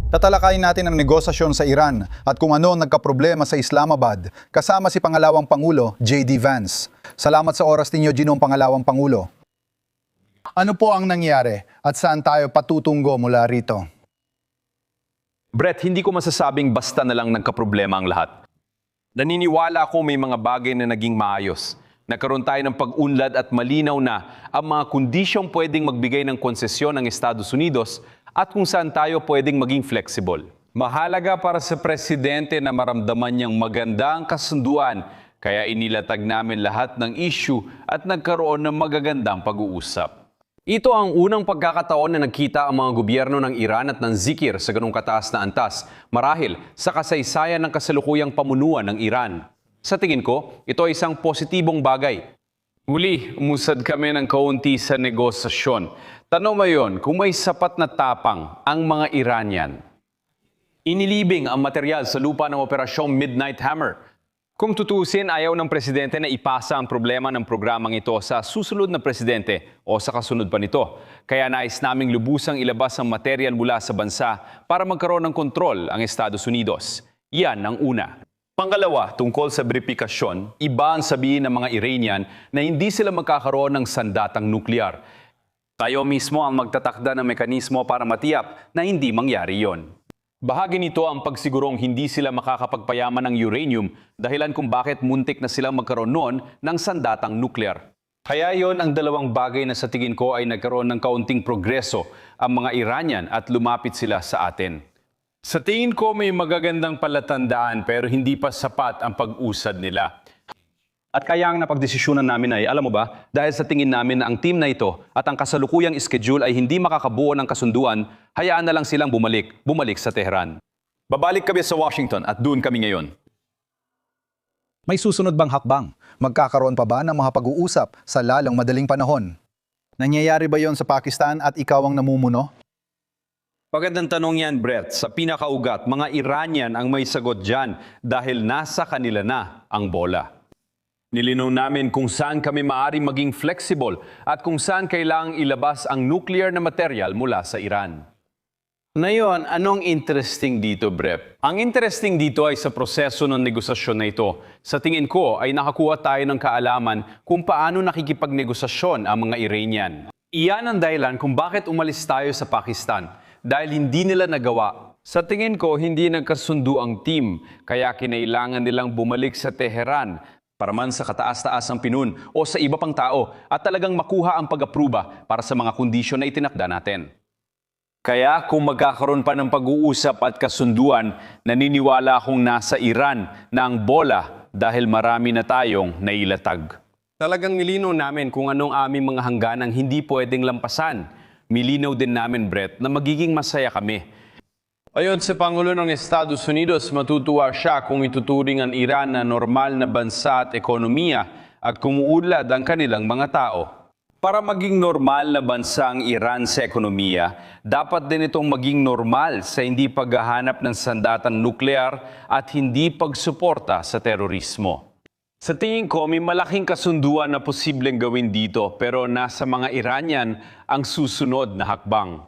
Tatalakayin natin ang negosasyon sa Iran at kung ano nagkaproblema sa Islamabad kasama si Pangalawang Pangulo J.D. Vance. Salamat sa oras ninyo, Ginoong Pangalawang Pangulo. Ano po ang nangyari at saan tayo patutungo mula rito? Brett, hindi ko masasabing basta na lang nagkaproblema ang lahat. Naniniwala ako may mga bagay na naging maayos. Nagkaroon tayo ng pag-unlad at malinaw na ang mga kondisyong pwedeng magbigay ng konsesyon ng Estados Unidos at kung saan tayo pwedeng maging flexible. Mahalaga para sa presidente na maramdaman niyang maganda ang kasunduan, kaya inilatag namin lahat ng issue at nagkaroon ng magagandang pag-uusap. Ito ang unang pagkakataon na nagkita ang mga gobyerno ng Iran at ng Zikir sa ganung kataas na antas, marahil sa kasaysayan ng kasalukuyang pamunuan ng Iran. Sa tingin ko, ito ay isang positibong bagay. Muli, umusad kami ng kaunti sa negosasyon. Tanong mo yon kung may sapat na tapang ang mga Iranian. Inilibing ang material sa lupa ng Operasyong Midnight Hammer. Kung tutusin, ayaw ng presidente na ipasa ang problema ng programang ito sa susunod na presidente o sa kasunod pa nito. Kaya nais naming lubusang ilabas ang material mula sa bansa para magkaroon ng kontrol ang Estados Unidos. Yan ang una. Pangalawa, tungkol sa beripikasyon, iba ang sabihin ng mga Iranian na hindi sila magkakaroon ng sandatang nuklear. Tayo mismo ang magtatakda ng mekanismo para matiyak na hindi mangyari yon. Bahagi nito ang pagsigurong hindi sila makakapagpayaman ng uranium dahilan kung bakit muntik na silang magkaroon noon ng sandatang nuklear. Kaya yon ang dalawang bagay na sa tingin ko ay nagkaroon ng kaunting progreso ang mga Iranian at lumapit sila sa atin. Sa tingin ko may magagandang palatandaan pero hindi pa sapat ang pag-usad nila. At kaya ang napagdesisyonan namin ay, alam mo ba, dahil sa tingin namin na ang team na ito at ang kasalukuyang schedule ay hindi makakabuo ng kasunduan, hayaan na lang silang bumalik sa Tehran. Babalik kami sa Washington at doon kami ngayon. May susunod bang hakbang? Magkakaroon pa ba ng mga pag-uusap sa lalong madaling panahon? Nangyayari ba yon sa Pakistan at ikaw ang namumuno? Magandang tanong yan, Brett. Sa pinakaugat, mga Iranian ang may sagot dyan dahil nasa kanila na ang bola. Nilinaw namin kung saan kami maaaring maging flexible at kung saan kailangang ilabas ang nuclear na material mula sa Iran. Ngayon, anong interesting dito, Brett? Ang interesting dito ay sa proseso ng negosasyon na ito. Sa tingin ko ay nakakuha tayo ng kaalaman kung paano nakikipagnegosasyon ang mga Iranian. Iyan ang dahilan kung bakit umalis tayo sa Pakistan. Dahil hindi nila nagawa. Sa tingin ko, hindi nagkasundo ang team, kaya kinailangan nilang bumalik sa Tehran para man sa kataas-taas ang pinun o sa iba pang tao at talagang makuha ang pag-apruba para sa mga kondisyon na itinakda natin. Kaya kung magkakaroon pa ng pag-uusap at kasunduan, naniniwala akong nasa Iran na ang bola dahil marami na tayong nailatag. Talagang nilinaw namin kung anong aming mga hangganang hindi pwedeng lampasan. Milinaw din namin, Brett, na magiging masaya kami. Ayon sa Pangulo ng Estados Unidos, matutuwa siya kung ituturing ang Iran na normal na bansa at ekonomiya at kumuulad ang kanilang mga tao. Para maging normal na bansa ang Iran sa ekonomiya, dapat din itong maging normal sa hindi paghahanap ng sandatang nuklear at hindi pagsuporta sa terorismo. Sa tingin ko, may malaking kasunduan na posibleng gawin dito pero nasa mga Iranian ang susunod na hakbang.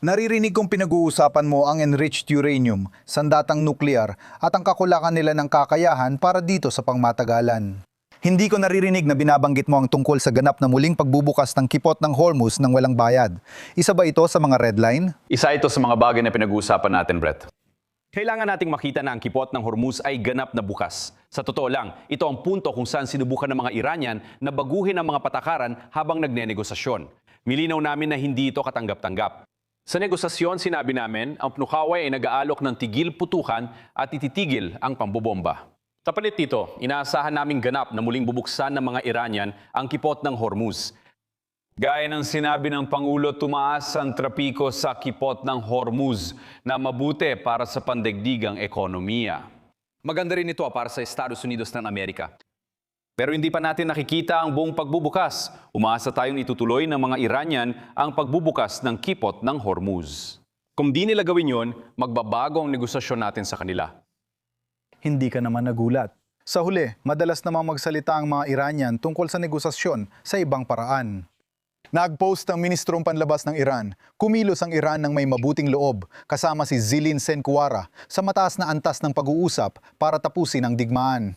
Naririnig kong pinag-uusapan mo ang enriched uranium, sandatang nuklear at ang kakulakan nila ng kakayahan para dito sa pangmatagalan. Hindi ko naririnig na binabanggit mo ang tungkol sa ganap na muling pagbubukas ng kipot ng Hormuz ng walang bayad. Isa ba ito sa mga red line? Isa ito sa mga bagay na pinag-uusapan natin, Brett. Kailangan nating makita na ang kipot ng Hormuz ay ganap na bukas. Sa totoo lang, ito ang punto kung saan sinubukan ng mga Iranian na baguhin ang mga patakaran habang nagnenegosasyon. Milinaw namin na hindi ito katanggap-tanggap. Sa negosasyon, sinabi namin, ang PNUKAWA ay nag-aalok ng tigil putukan at ititigil ang pambobomba. Kapalit dito, inaasahan naming ganap na muling bubuksan ng mga Iranian ang kipot ng Hormuz. Gaya ng sinabi ng Pangulo, tumaas ang trapiko sa kipot ng Hormuz na mabuti para sa pandaigdigang ekonomiya. Maganda rin ito para sa Estados Unidos ng Amerika. Pero hindi pa natin nakikita ang buong pagbubukas. Umaasa tayong itutuloy ng mga Iranian ang pagbubukas ng kipot ng Hormuz. Kung di nila gawin yon, magbabago ang negosasyon natin sa kanila. Hindi ka naman nagulat. Sa huli, madalas namang magsalita ang mga Iranian tungkol sa negosasyon sa ibang paraan. Nag-post ang Ministrong Panlabas ng Iran. Kumilos ang Iran ng may mabuting loob kasama si Zilin Senkuara sa mataas na antas ng pag-uusap para tapusin ang digmaan.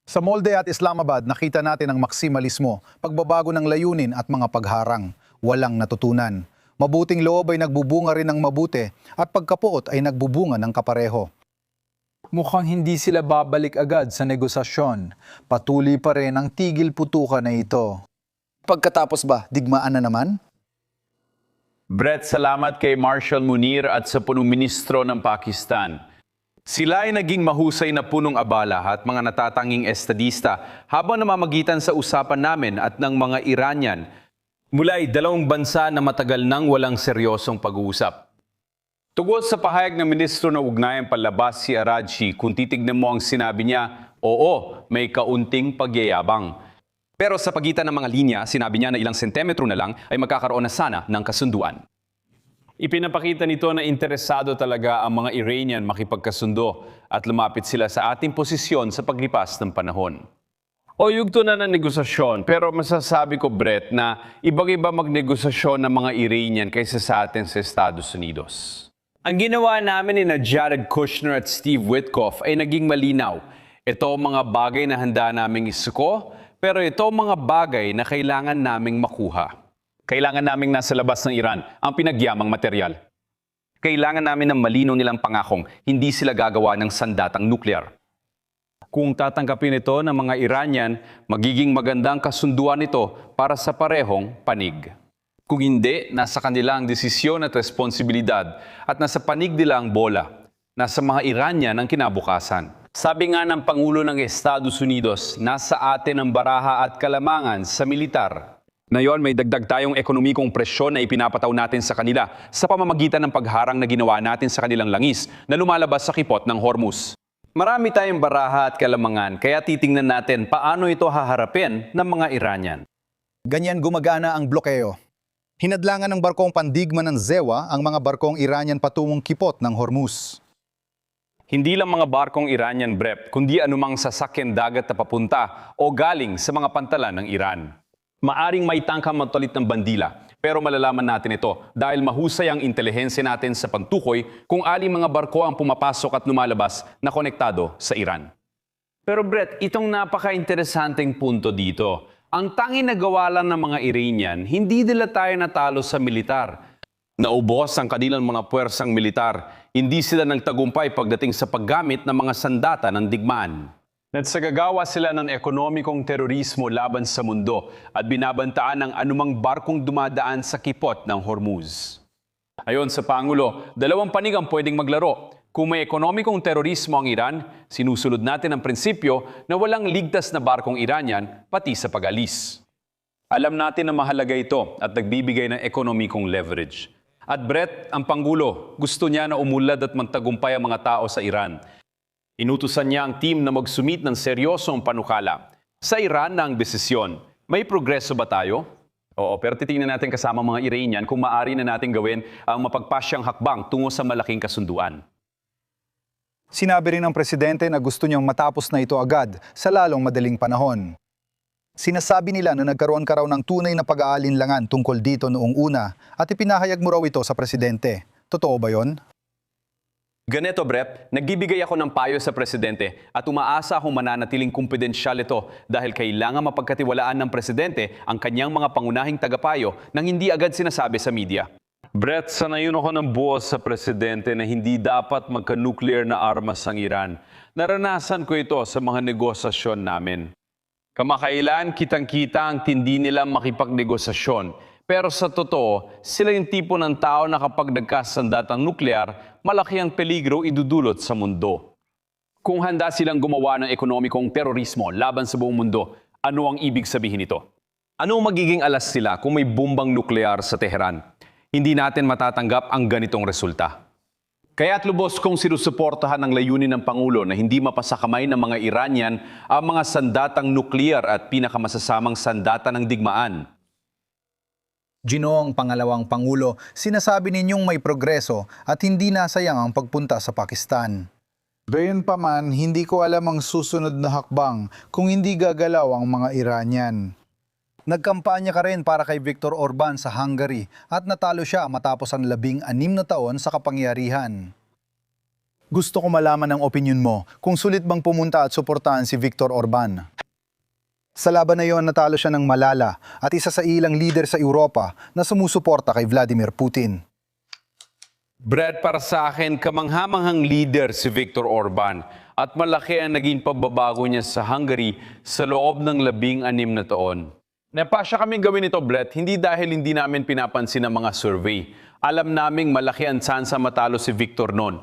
Sa Molde at Islamabad, nakita natin ang maksimalismo, pagbabago ng layunin at mga pagharang. Walang natutunan. Mabuting loob ay nagbubunga rin ng mabuti at pagkapuot ay nagbubunga ng kapareho. Mukhang hindi sila babalik agad sa negosasyon. Patuloy pa rin ang tigil putukan na ito. Pagkatapos ba, digmaan na naman? Brett, salamat kay Marshal Munir at sa punong ministro ng Pakistan. Sila ay naging mahusay na punong abala at mga natatanging estadista habang namamagitan sa usapan namin at ng mga Iranian mula ay dalawang bansa na matagal nang walang seryosong pag-uusap. Tungkol sa pahayag ng Ministro ng Ugnayan Panlabas si Araghchi, kung titignan mo ang sinabi niya, oo, may kaunting pagyayabang. Pero sa pagitan ng mga linya, sinabi niya na ilang sentimetro na lang ay magkakaroon na sana ng kasunduan. Ipinapakita nito na interesado talaga ang mga Iranian makipagkasundo at lumapit sila sa ating posisyon sa paglipas ng panahon. O yugto na ng negosasyon, pero masasabi ko, Brett, na ibang-iba magnegosasyon ng mga Iranian kaysa sa atin sa Estados Unidos. Ang ginawa namin ni Jared Kushner at Steve Witkoff ay naging malinaw. Ito ang mga bagay na handa naming isuko, pero ito ang mga bagay na kailangan naming makuha. Kailangan naming nasa labas ng Iran ang pinagyamang material. Kailangan namin ng malinaw nilang pangakong hindi sila gagawa ng sandatang nuklear. Kung tatanggapin ito ng mga Iranian, magiging magandang kasunduan ito para sa parehong panig. Kung hindi, nasa kanila ang desisyon at responsibilidad at nasa panig nila ang bola. Nasa mga Iranian ang kinabukasan. Sabi nga ng Pangulo ng Estados Unidos, nasa atin ang baraha at kalamangan sa militar. Ngayon, may dagdag tayong ekonomikong presyon na ipinapataw natin sa kanila sa pamamagitan ng pagharang na ginawa natin sa kanilang langis na lumalabas sa kipot ng Hormuz. Marami tayong baraha at kalamangan, kaya titingnan natin paano ito haharapin ng mga Iranian. Ganyan gumagana ang blokeo. Hinadlangan ng barkong pandigma ng ZEWA ang mga barkong Iranian patungong kipot ng Hormuz. Hindi lang mga barkong Iranian, Brett, kundi anumang sasakyan dagat na papunta o galing sa mga pantalan ng Iran. Maaring may tangkang magtulit ng bandila, pero malalaman natin ito dahil mahusay ang intelihensya natin sa pantukoy kung aling mga barko ang pumapasok at lumalabas na konektado sa Iran. Pero Brett, itong napaka-interesanteng punto dito. Ang tanging nagawa lang ng mga Iranian, hindi nila tayo natalo sa militar. Naubos ang kanilang mga puwersang militar. Hindi sila nagtagumpay pagdating sa paggamit ng mga sandata ng digmaan. Nagsagagawa sila ng ekonomikong terorismo laban sa mundo at binabantaan ang anumang barkong dumadaan sa kipot ng Hormuz. Ayon sa Pangulo, dalawang panig ang pwedeng maglaro. Kung may ekonomikong terorismo ang Iran, sinusunod natin ang prinsipyo na walang ligtas na barkong Iranian pati sa pag-alis. Alam natin na mahalaga ito at nagbibigay ng ekonomikong leverage. At Brett, ang Pangulo, gusto niya na umulad at magtagumpay ang mga tao sa Iran. Inutusan niya ang team na magsumit ng seryosong panukala. Sa Iran na ang desisyon. May progreso ba tayo? Oo, pero titingnan natin kasama mga Iranian kung maaari na natin gawin ang mapagpasyang hakbang tungo sa malaking kasunduan. Sinabi rin ng presidente na gusto niyang matapos na ito agad sa lalong madaling panahon. Sinasabi nila na nagkaroon ka raw ng tunay na pag-aalinlangan tungkol dito noong una at ipinahayag mo raw ito sa presidente. Totoo ba yon? Ganito, Brett, nagbibigay ako ng payo sa presidente at umaasa akong mananatiling kumpidensyal ito dahil kailangan mapagkatiwalaan ng presidente ang kanyang mga pangunahing tagapayo nang hindi agad sinasabi sa media. Brett, sanayon ako ng buos sa presidente na hindi dapat magka-nuclear na armas ang Iran. Naranasan ko ito sa mga negosasyon namin. Kamakailan kitang-kita ang tindi nila makipagnegosasyon. Pero sa totoo, sila yung tipo ng tao na kapag nagkasandatang nuklear, malaki ang peligro idudulot sa mundo. Kung handa silang gumawa ng ekonomikong terorismo laban sa buong mundo, ano ang ibig sabihin nito? Ano magiging alas sila kung may bumbang nuklear sa Tehran? Hindi natin matatanggap ang ganitong resulta. Kaya't lubos kong sinusuportahan ang layunin ng Pangulo na hindi mapasakamay ng mga Iranian ang mga sandatang nuklear at pinakamasasamang sandata ng digmaan. Ginoong pangalawang Pangulo, sinasabi ninyong may progreso at hindi nasayang ang pagpunta sa Pakistan. Gayunpaman, hindi ko alam ang susunod na hakbang kung hindi gagalaw ang mga Iranian. Nagkampanya ka rin para kay Viktor Orban sa Hungary at natalo siya matapos ang 16 na taon sa kapangyarihan. Gusto ko malaman ang opinion mo kung sulit bang pumunta at suportahan si Viktor Orban. Sa laban na iyon, natalo siya ng malala at isa sa ilang leader sa Europa na sumusuporta kay Vladimir Putin. Brad, para sa akin, kamanghamanghang leader si Viktor Orban at malaki ang naging pagbabago niya sa Hungary sa loob ng 16 na taon. Napasya kaming gawin ito, Brett, hindi dahil hindi namin pinapansin ang mga survey. Alam naming malaki ang tsansa matalo si Viktor noon.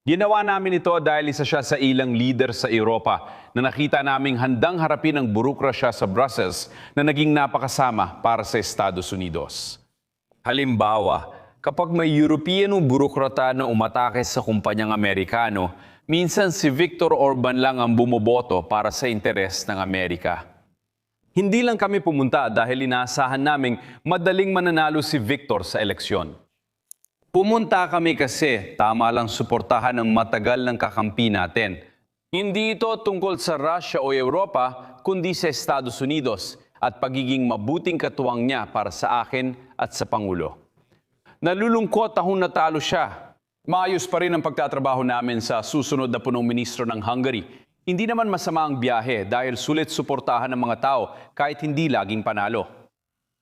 Ginawa namin ito dahil isa siya sa ilang leader sa Europa na nakita naming handang harapin ang burokrasya sa Brussels na naging napakasama para sa Estados Unidos. Halimbawa, kapag may European o burokrata na umatake sa kumpanyang Amerikano, minsan si Viktor Orban lang ang bumoboto para sa interes ng Amerika. Hindi lang kami pumunta dahil inaasahan naming madaling mananalo si Viktor sa eleksyon. Pumunta kami kasi tama lang suportahan ang matagal ng kakampi natin. Hindi ito tungkol sa Russia o Europa, kundi sa Estados Unidos at pagiging mabuting katuwang niya para sa akin at sa Pangulo. Nalulungkot akong natalo siya. Maayos pa rin ang pagtatrabaho namin sa susunod na punong ministro ng Hungary. Hindi naman masama ang biyahe dahil sulit suportahan ng mga tao kahit hindi laging panalo.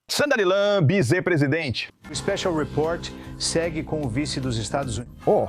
Sandali lang, vice-presidente. O Special Report segue com o vice dos Estados Unidos. Oh,